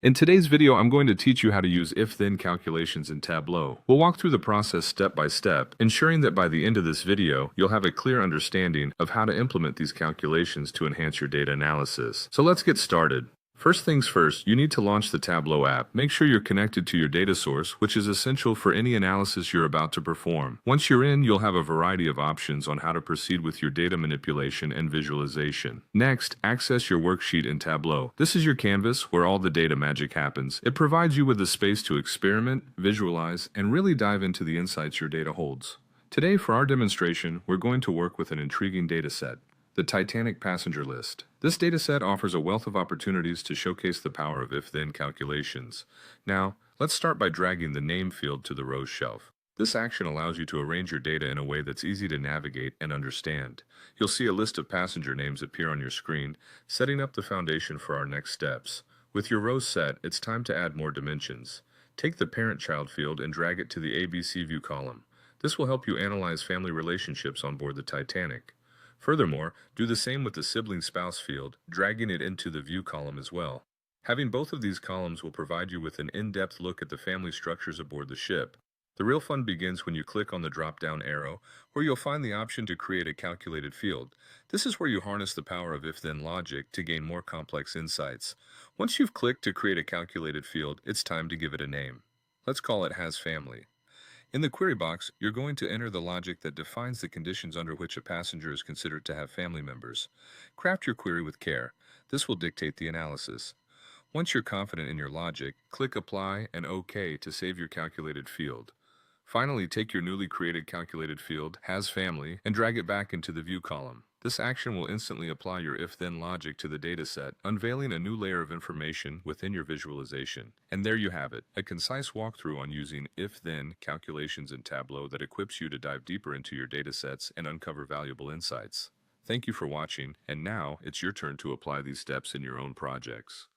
In today's video, I'm going to teach you how to use if-then calculations in Tableau. We'll walk through the process step by step, ensuring that by the end of this video, you'll have a clear understanding of how to implement these calculations to enhance your data analysis. So let's get started. First things first, you need to launch the Tableau app. Make sure you're connected to your data source, which is essential for any analysis you're about to perform. Once you're in, you'll have a variety of options on how to proceed with your data manipulation and visualization. Next, access your worksheet in Tableau. This is your canvas where all the data magic happens. It provides you with the space to experiment, visualize, and really dive into the insights your data holds. Today, for our demonstration, we're going to work with an intriguing data set. The Titanic passenger list. This dataset offers a wealth of opportunities to showcase the power of if-then calculations. Now, let's start by dragging the name field to the rows shelf. This action allows you to arrange your data in a way that's easy to navigate and understand. You'll see a list of passenger names appear on your screen, setting up the foundation for our next steps. With your rows set, it's time to add more dimensions. Take the parent-child field and drag it to the ABC view column. This will help you analyze family relationships on board the Titanic. Furthermore, do the same with the sibling spouse field, dragging it into the view column as well. Having both of these columns will provide you with an in-depth look at the family structures aboard the ship. The real fun begins when you click on the drop-down arrow, where you'll find the option to create a calculated field. This is where you harness the power of if-then logic to gain more complex insights. Once you've clicked to create a calculated field, it's time to give it a name. Let's call it has family. In the query box, you're going to enter the logic that defines the conditions under which a passenger is considered to have family members. Craft your query with care. This will dictate the analysis. Once you're confident in your logic, click Apply and OK to save your calculated field. Finally, take your newly created calculated field, has family, and drag it back into the view column. This action will instantly apply your if-then logic to the dataset, unveiling a new layer of information within your visualization. And there you have it, a concise walkthrough on using if-then calculations in Tableau that equips you to dive deeper into your datasets and uncover valuable insights. Thank you for watching, and now it's your turn to apply these steps in your own projects.